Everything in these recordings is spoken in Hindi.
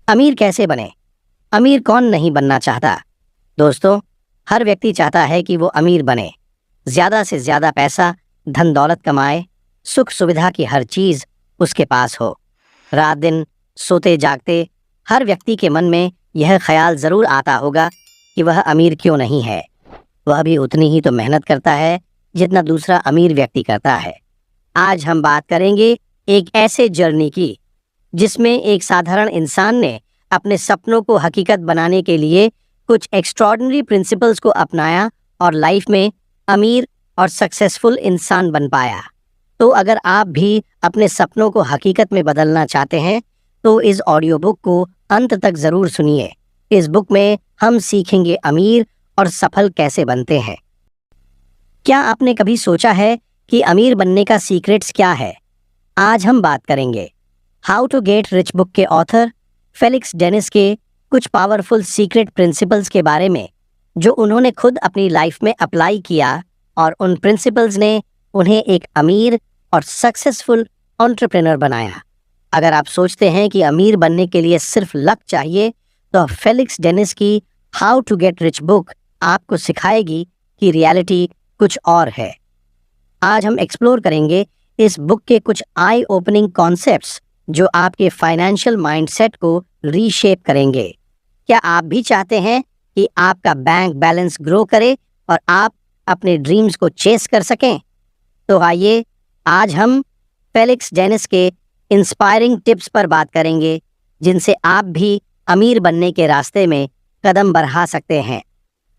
अमीर कैसे बने? अमीर कौन नहीं बनना चाहता? दोस्तों, हर व्यक्ति चाहता है कि वो अमीर बने, ज़्यादा से ज़्यादा पैसा, धन दौलत कमाए, सुख सुविधा की हर चीज़ उसके पास हो। रात दिन सोते जागते हर व्यक्ति के मन में यह ख्याल ज़रूर आता होगा कि वह अमीर क्यों नहीं है। वह भी उतनी ही तो मेहनत करता है जितना दूसरा अमीर व्यक्ति करता है। आज हम बात करेंगे एक ऐसे जर्नी की जिसमें एक साधारण इंसान ने अपने सपनों को हकीकत बनाने के लिए कुछ एक्स्ट्रॉर्डिनरी प्रिंसिपल्स को अपनाया और लाइफ में अमीर और सक्सेसफुल इंसान बन पाया। तो अगर आप भी अपने सपनों को हकीकत में बदलना चाहते हैं तो इस ऑडियो बुक को अंत तक ज़रूर सुनिए। इस बुक में हम सीखेंगे अमीर और सफल कैसे बनते हैं। क्या आपने कभी सोचा है कि अमीर बनने का सीक्रेट्स क्या है? आज हम बात करेंगे how to get rich book के ऑथर फेलिक्स डेनिस के कुछ पावरफुल सीक्रेट प्रिंसिपल्स के बारे में, जो उन्होंने खुद अपनी लाइफ में अप्लाई किया और उन प्रिंसिपल्स ने उन्हें एक अमीर और सक्सेसफुल एंटरप्रेन्योर बनाया। अगर आप सोचते हैं कि अमीर बनने के लिए सिर्फ लक चाहिए, तो फेलिक्स डेनिस की how to get rich book आपको सिखाएगी कि रियलिटी कुछ और है। आज हम एक्सप्लोर करेंगे इस बुक के कुछ आई ओपनिंग कॉन्सेप्ट्स जो आपके फाइनेंशियल माइंडसेट को रीशेप करेंगे। क्या आप भी चाहते हैं कि आपका बैंक बैलेंस ग्रो करे और आप अपने ड्रीम्स को चेस कर सकें? तो आइए, आज हम फेलिक्स डेनिस के इंस्पायरिंग टिप्स पर बात करेंगे जिनसे आप भी अमीर बनने के रास्ते में कदम बढ़ा सकते हैं।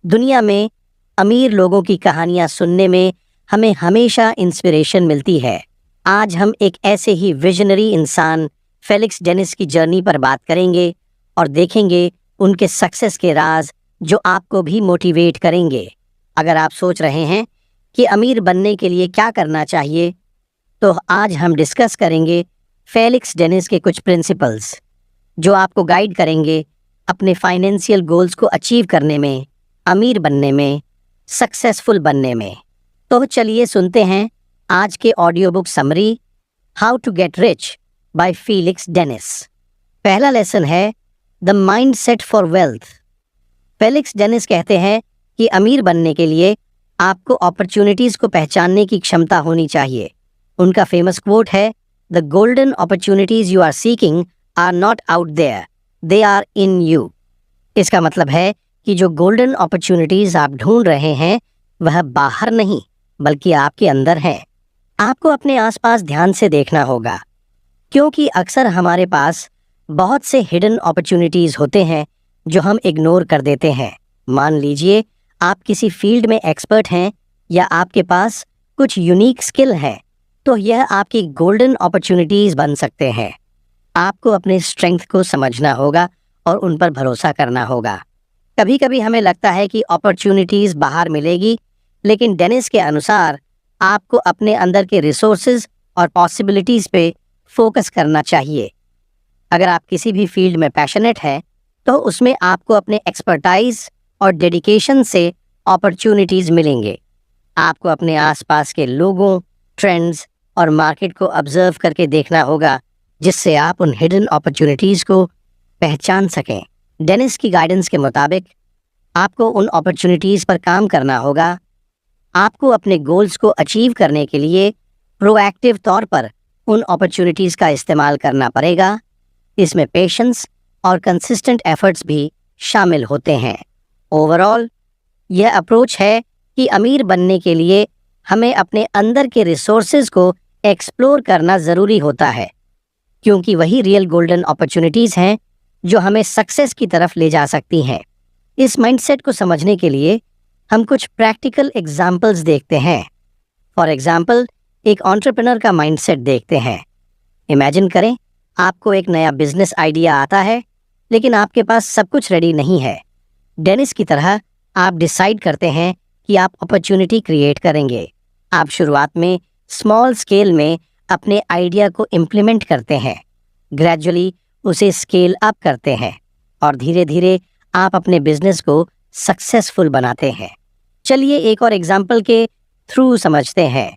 दुनिया में अमीर लोगों की कहानियां सुनने में हमें हमेशा इंस्पिरेशन मिलती है। आज हम एक ऐसे ही विजनरी इंसान फेलिक्स डेनिस की जर्नी पर बात करेंगे और देखेंगे उनके सक्सेस के राज जो आपको भी मोटिवेट करेंगे। अगर आप सोच रहे हैं कि अमीर बनने के लिए क्या करना चाहिए, तो आज हम डिस्कस करेंगे फेलिक्स डेनिस के कुछ प्रिंसिपल्स जो आपको गाइड करेंगे अपने फाइनेंशियल गोल्स को अचीव करने में, अमीर बनने में, सक्सेसफुल बनने में। तो चलिए सुनते हैं आज के audio book summary how to get rich by Felix Dennis. पहला लेसन है the mindset for wealth. Felix Dennis कहते हैं कि अमीर बनने के लिए आपको अपॉर्चुनिटीज़ को पहचानने की क्षमता होनी चाहिए। उनका फेमस क्वोट है, the golden opportunities you are seeking are not out there, they are in you. इसका मतलब है कि जो गोल्डन अपॉर्चुनिटीज़ आप ढूंढ रहे हैं वह बाहर नहीं बल्कि आपके अंदर है। आपको अपने आसपास ध्यान से देखना होगा, क्योंकि अक्सर हमारे पास बहुत से हिडन अपॉर्चुनिटीज़ होते हैं जो हम इग्नोर कर देते हैं। मान लीजिए आप किसी फील्ड में एक्सपर्ट हैं या आपके पास कुछ यूनिक स्किल है, तो यह आपकी गोल्डन अपॉर्चुनिटीज़ बन सकते हैं। आपको अपने स्ट्रेंथ को समझना होगा और उन पर भरोसा करना होगा। कभी कभी हमें लगता है कि अपॉर्चुनिटीज़ बाहर मिलेगी, लेकिन डेनिस के अनुसार आपको अपने अंदर के रिसोर्सेज और पॉसिबिलिटीज़ पे फोकस करना चाहिए। अगर आप किसी भी फील्ड में पैशनेट हैं, तो उसमें आपको अपने एक्सपर्टाइज और डेडिकेशन से अपॉर्चुनिटीज़ मिलेंगे। आपको अपने आसपास के लोगों, ट्रेंड्स और मार्केट को ऑब्जर्व करके देखना होगा, जिससे आप उन हिडन अपॉर्चुनिटीज़ को पहचान सकें। डेनिस की गाइडेंस के मुताबिक आपको उन अपॉर्चुनिटीज़ पर काम करना होगा। आपको अपने गोल्स को अचीव करने के लिए प्रोएक्टिव तौर पर उन अपॉर्चुनिटीज़ का इस्तेमाल करना पड़ेगा। इसमें पेशेंस और कंसिस्टेंट एफर्ट्स भी शामिल होते हैं। ओवरऑल यह अप्रोच है कि अमीर बनने के लिए हमें अपने अंदर के रिसोर्सेज को एक्सप्लोर करना ज़रूरी होता है, क्योंकि वही रियल गोल्डन अपॉर्चुनिटीज़ हैं जो हमें सक्सेस की तरफ ले जा सकती हैं। इस माइंडसेट को समझने के लिए हम कुछ प्रैक्टिकल एग्जाम्पल्स देखते हैं। फॉर एग्जाम्पल, एक एंटरप्रेन्योर का माइंडसेट देखते हैं। इमेजिन करें, आपको एक नया बिजनेस आइडिया आता है, लेकिन आपके पास सब कुछ रेडी नहीं है। डेनिस की तरह आप डिसाइड करते हैं कि आप अपॉर्चुनिटी क्रिएट करेंगे। आप शुरुआत में स्मॉल स्केल में अपने आइडिया को इम्प्लीमेंट करते हैं, ग्रेजुअली उसे स्केल अप करते हैं और धीरे धीरे आप अपने बिजनेस को सक्सेसफुल बनाते हैं। चलिए एक और एग्जाम्पल के थ्रू समझते हैं।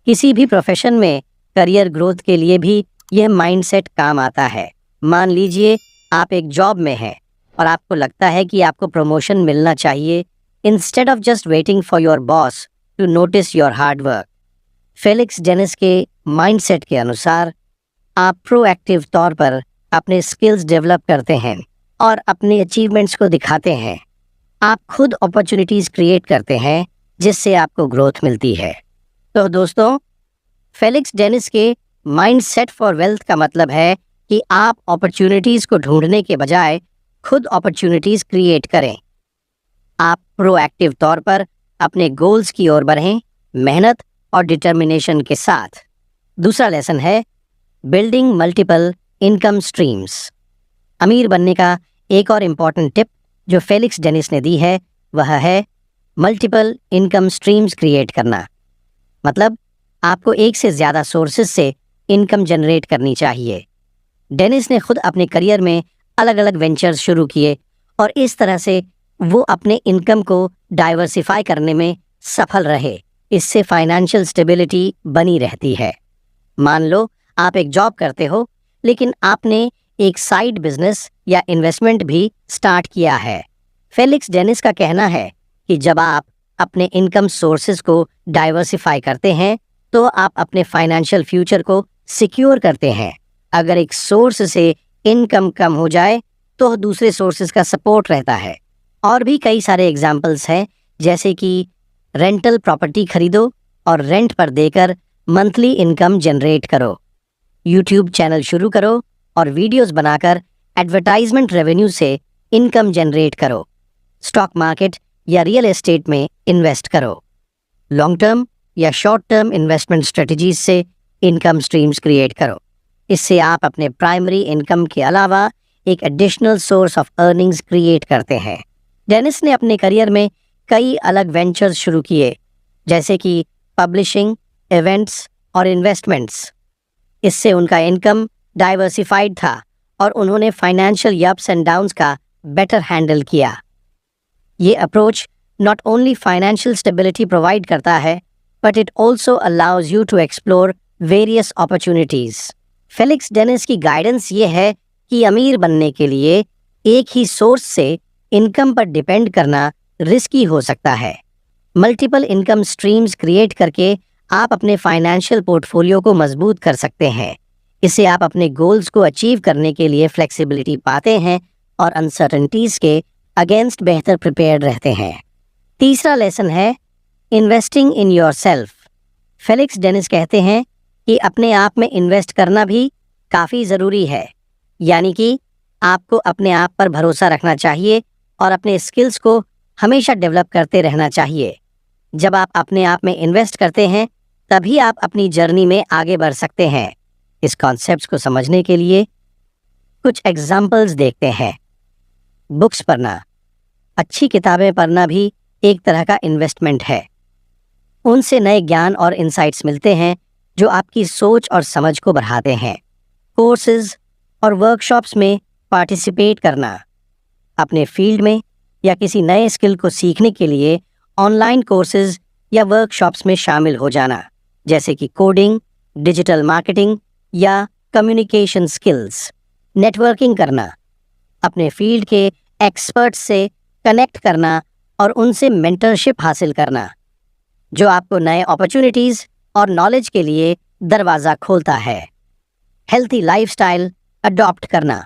किसी भी प्रोफेशन में करियर ग्रोथ के लिए भी यह माइंडसेट काम आता है। मान लीजिए आप एक जॉब में हैं और आपको लगता है कि आपको प्रमोशन मिलना चाहिए, instead of just waiting for your boss to notice your hard work. Felix Dennis के माइंडसेट के अनुसार आप प्रोएक्टिव तौर पर अपने स्किल्स डेवलप करते हैं और अपने अचीवमेंट्स को दिखाते हैं। आप खुद अपॉर्चुनिटीज़ क्रिएट करते हैं जिससे आपको ग्रोथ मिलती है। तो दोस्तों, फेलिक्स जेनिस के माइंडसेट फॉर वेल्थ का मतलब है कि आप अपॉर्चुनिटीज़ को ढूंढने के बजाय खुद अपॉर्चुनिटीज़ क्रिएट करें। आप प्रोएक्टिव तौर पर अपने गोल्स की ओर बढ़ें, मेहनत और डिटर्मिनेशन के साथ। दूसरा लेसन है बिल्डिंग मल्टीपल इनकम स्ट्रीम्स। अमीर बनने का एक और इम्पॉर्टेंट टिप जो फेलिक्स जेनिस ने दी है वह है मल्टीपल इनकम स्ट्रीम्स क्रिएट करना। मतलब आपको एक से ज़्यादा सोर्सेज से इनकम जनरेट करनी चाहिए। डेनिस ने खुद अपने करियर में अलग अलग वेंचर्स शुरू किए और इस तरह से वो अपने इनकम को डाइवर्सिफाई करने में सफल रहे। इससे फाइनेंशियल स्टेबिलिटी बनी रहती है। मान लो आप एक जॉब करते हो लेकिन आपने एक साइड बिजनेस या इन्वेस्टमेंट भी स्टार्ट किया है। फेलिक्स जेनिस का कहना है कि जब आप अपने इनकम सोर्सेज को डाइवर्सिफाई करते हैं तो आप अपने फाइनेंशियल फ्यूचर को सिक्योर करते हैं। अगर एक सोर्स से इनकम कम हो जाए तो दूसरे सोर्सेज का सपोर्ट रहता है। और भी कई सारे एग्जांपल्स हैं, जैसे कि रेंटल प्रॉपर्टी खरीदो और रेंट पर देकर मंथली इनकम जनरेट करो। यूट्यूब चैनल शुरू करो और वीडियोस बनाकर एडवर्टाइजमेंट रेवेन्यू से इनकम जनरेट करो। स्टॉक मार्केट या रियल एस्टेट में इन्वेस्ट करो। लॉन्ग टर्म या शॉर्ट टर्म इन्वेस्टमेंट स्ट्रेटजीज से इनकम स्ट्रीम्स क्रिएट करो। इससे आप अपने प्राइमरी इनकम के अलावा एक additional source of earnings create करते हैं। डेनिस ने अपने करियर में कई अलग वेंचर्स शुरू किए, जैसे कि पब्लिशिंग, इवेंट्स और इन्वेस्टमेंट्स। इससे उनका इनकम डाइवर्सिफाइड था और उन्होंने फाइनेंशियल अप्स एंड डाउन्स का बेटर हैंडल किया। ये approach not only financial stability provide करता है but it also allows you to explore various opportunities. Felix Dennis की गाइडेंस ये है कि अमीर बनने के लिए एक ही सोर्स से इनकम पर डिपेंड करना रिस्की हो सकता है। मल्टीपल इनकम स्ट्रीम्स क्रिएट करके आप अपने फाइनेंशियल पोर्टफोलियो को मजबूत कर सकते हैं। इससे आप अपने गोल्स को अचीव करने के लिए फ्लेक्सिबिलिटी पाते हैं और अनसर्टेनिटीज़ के अगेंस्ट बेहतर प्रिपेयर्ड रहते हैं। तीसरा लेसन है investing in yourself. Felix Dennis कहते हैं कि अपने आप में इन्वेस्ट करना भी काफ़ी ज़रूरी है। यानी कि आपको अपने आप पर भरोसा रखना चाहिए और अपने स्किल्स को हमेशा डेवलप करते रहना चाहिए। जब आप अपने आप में इन्वेस्ट करते हैं तभी आप अपनी जर्नी में आगे बढ़ सकते हैं। इस कॉन्सेप्ट्स को समझने के लिए कुछ एग्जाम्पल्स देखते हैं। बुक्स पढ़ना। अच्छी किताबें पढ़ना भी एक तरह का इन्वेस्टमेंट है। उनसे नए ज्ञान और इंसाइट्स मिलते हैं जो आपकी सोच और समझ को बढ़ाते हैं। कोर्सेज और वर्कशॉप्स में पार्टिसिपेट करना। अपने फील्ड में या किसी नए स्किल को सीखने के लिए ऑनलाइन कोर्सेज या वर्कशॉप्स में शामिल हो जाना, जैसे कि कोडिंग, डिजिटल मार्केटिंग या कम्युनिकेशन स्किल्स। नेटवर्किंग करना। अपने फील्ड के एक्सपर्ट्स से कनेक्ट करना और उनसे मेंटरशिप हासिल करना, जो आपको नए अपॉर्चुनिटीज़ और नॉलेज के लिए दरवाज़ा खोलता है। हेल्थी लाइफस्टाइल अडॉप्ट करना।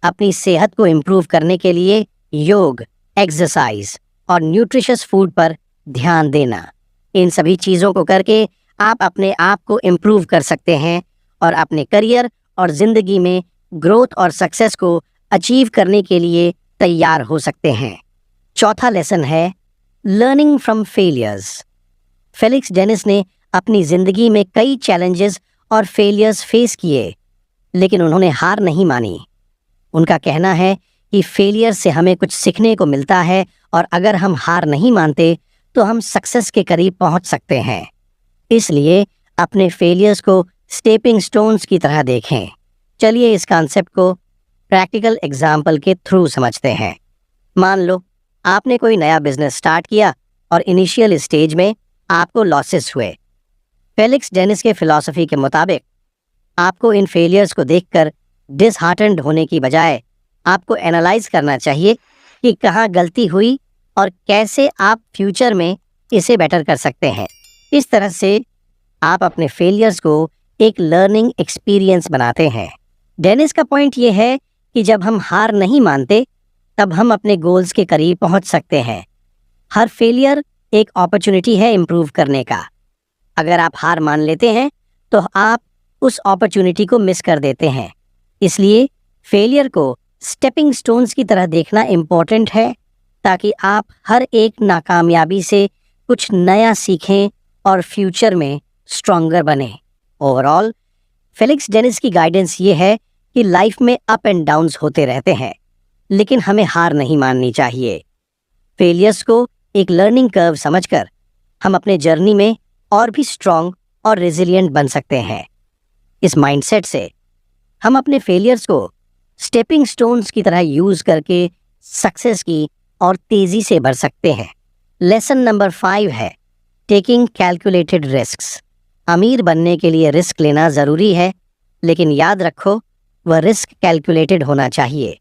अपनी सेहत को इम्प्रूव करने के लिए योग, एक्सरसाइज और न्यूट्रिशियस फूड पर ध्यान देना। इन सभी चीज़ों को करके आप अपने आप को इम्प्रूव कर सकते हैं और अपने करियर और ज़िंदगी में ग्रोथ और सक्सेस को अचीव करने के लिए तैयार हो सकते हैं। चौथा लेसन है learning from failures. Felix Dennis ने अपनी ज़िंदगी में कई चैलेंजेस और फेलियर्स फेस किए, लेकिन उन्होंने हार नहीं मानी। उनका कहना है कि फेलियर से हमें कुछ सीखने को मिलता है और अगर हम हार नहीं मानते तो हम सक्सेस के करीब पहुंच सकते हैं। इसलिए अपने फेलियर्स को स्टेपिंग स्टोन्स की तरह देखें। चलिए इस कॉन्सेप्ट को प्रैक्टिकल एग्जाम्पल के थ्रू समझते हैं। मान लो आपने कोई नया बिजनेस स्टार्ट किया और इनिशियल स्टेज में आपको लॉसेस हुए। फेलिक्स डेनिस के फिलॉसफी के मुताबिक आपको इन फेलियर्स को देखकर डिसहार्टन्ड होने की बजाय आपको एनालाइज करना चाहिए कि कहाँ गलती हुई और कैसे आप फ्यूचर में इसे बेटर कर सकते हैं। इस तरह से आप अपने फेलियर्स को एक लर्निंग एक्सपीरियंस बनाते हैं। डेनिस का पॉइंट ये है कि जब हम हार नहीं मानते तब हम अपने गोल्स के करीब पहुंच सकते हैं। हर फेलियर एक अपॉर्चुनिटी है इम्प्रूव करने का। अगर आप हार मान लेते हैं तो आप उस अपॉर्चुनिटी को मिस कर देते हैं। इसलिए फेलियर को स्टेपिंग स्टोन्स की तरह देखना इम्पोर्टेंट है, ताकि आप हर एक नाकामयाबी से कुछ नया सीखें और फ्यूचर में स्ट्रॉन्गर बने। ओवरऑल फेलिक्स डेनिस की गाइडेंस ये है कि लाइफ में अप एंड डाउन्स होते रहते हैं, लेकिन हमें हार नहीं माननी चाहिए। फेलियर्स को एक लर्निंग कर्व समझकर हम अपने जर्नी में और भी स्ट्रॉन्ग और रेजिलिएंट बन सकते हैं। इस माइंडसेट से हम अपने फेलियर्स को स्टेपिंग स्टोन्स की तरह यूज करके सक्सेस की और तेजी से बढ़ सकते हैं। लेसन नंबर 5 है टेकिंग कैलकुलेटेड रिस्क्स। अमीर बनने के लिए रिस्क लेना ज़रूरी है, लेकिन याद रखो वह रिस्क कैलकुलेटेड होना चाहिए।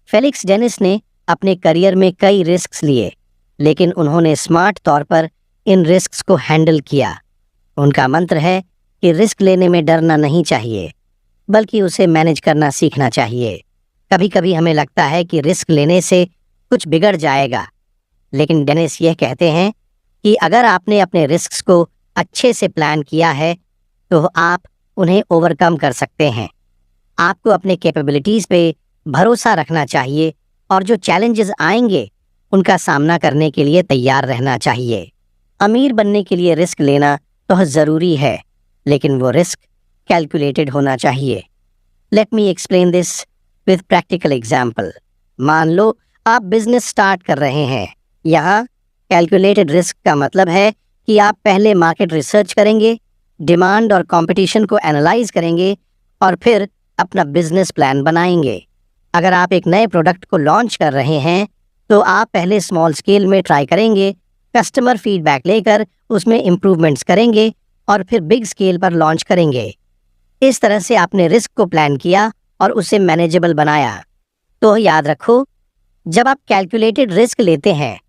फेलिक्स डेनिस ने अपने करियर में कई रिस्क्स लिए, लेकिन उन्होंने स्मार्ट तौर पर इन रिस्क्स को हैंडल किया। उनका मंत्र है कि रिस्क लेने में डरना नहीं चाहिए, बल्कि उसे मैनेज करना सीखना चाहिए। कभी कभी हमें लगता है कि रिस्क लेने से कुछ बिगड़ जाएगा, लेकिन डेनिस यह कहते हैं कि अगर आपने अपने रिस्क्स को अच्छे से प्लान किया है तो आप उन्हें ओवरकम कर सकते हैं। आपको अपने कैपेबिलिटीज़ पे भरोसा रखना चाहिए और जो चैलेंजेस आएंगे उनका सामना करने के लिए तैयार रहना चाहिए। अमीर बनने के लिए रिस्क लेना बहुत ज़रूरी है, लेकिन वो रिस्क कैलकुलेटेड होना चाहिए। Let me explain this with practical example. मान लो आप बिजनेस स्टार्ट कर रहे हैं। यहाँ कैलकुलेटेड रिस्क का मतलब है कि आप पहले मार्केट रिसर्च करेंगे, डिमांड और कंपटीशन को एनालाइज करेंगे और फिर अपना बिजनेस प्लान बनाएंगे। अगर आप एक नए प्रोडक्ट को लॉन्च कर रहे हैं तो आप पहले स्मॉल स्केल में ट्राई करेंगे, कस्टमर फीडबैक लेकर उसमें इम्प्रूवमेंट्स करेंगे और फिर बिग स्केल पर लॉन्च करेंगे। इस तरह से आपने रिस्क को प्लान किया और उसे मैनेजेबल बनाया। तो याद रखो, जब आप कैलकुलेटेड रिस्क लेते हैं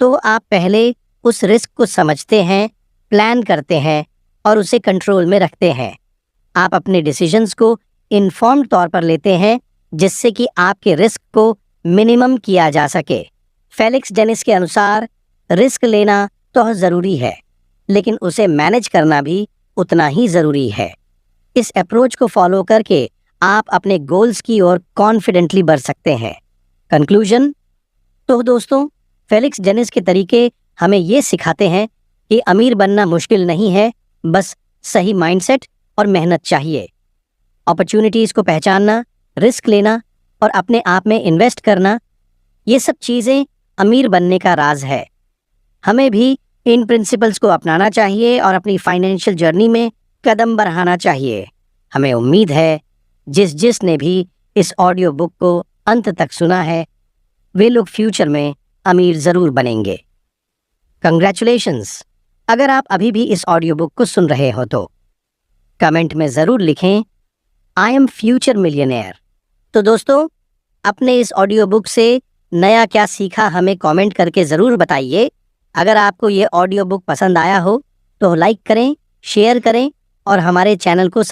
तो आप पहले उस रिस्क को समझते हैं, प्लान करते हैं और उसे कंट्रोल में रखते हैं। आप अपने डिसीजंस को इन्फॉर्म्ड तौर पर लेते हैं, जिससे कि आपके रिस्क को मिनिमम किया जा सके। फेलिक्स डेनिस के अनुसार रिस्क लेना तो ज़रूरी है, लेकिन उसे मैनेज करना भी उतना ही ज़रूरी है। इस अप्रोच को फॉलो करके आप अपने गोल्स की ओर कॉन्फिडेंटली बढ़ सकते हैं। कंक्लूजन। तो दोस्तों, फेलिक्स डेनिस के तरीके हमें ये सिखाते हैं कि अमीर बनना मुश्किल नहीं है, बस सही माइंडसेट और मेहनत चाहिए। अपॉर्चुनिटीज़ को पहचानना, रिस्क लेना और अपने आप में इन्वेस्ट करना, ये सब चीज़ें अमीर बनने का राज है। हमें भी इन प्रिंसिपल्स को अपनाना चाहिए और अपनी फाइनेंशियल जर्नी में कदम बढ़ाना चाहिए। हमें उम्मीद है जिसने भी इस ऑडियो बुक को अंत तक सुना है, वे लोग फ्यूचर में अमीर ज़रूर बनेंगे। कंग्रेचुलेशंस। अगर आप अभी भी इस ऑडियो बुक को सुन रहे हो तो कमेंट में ज़रूर लिखें, आई एम फ्यूचर मिलियनेयर। तो दोस्तों, अपने इस ऑडियो बुक से नया क्या सीखा हमें कमेंट करके ज़रूर बताइए। अगर आपको ये ऑडियो बुक पसंद आया हो तो लाइक करें, शेयर करें और हमारे चैनल को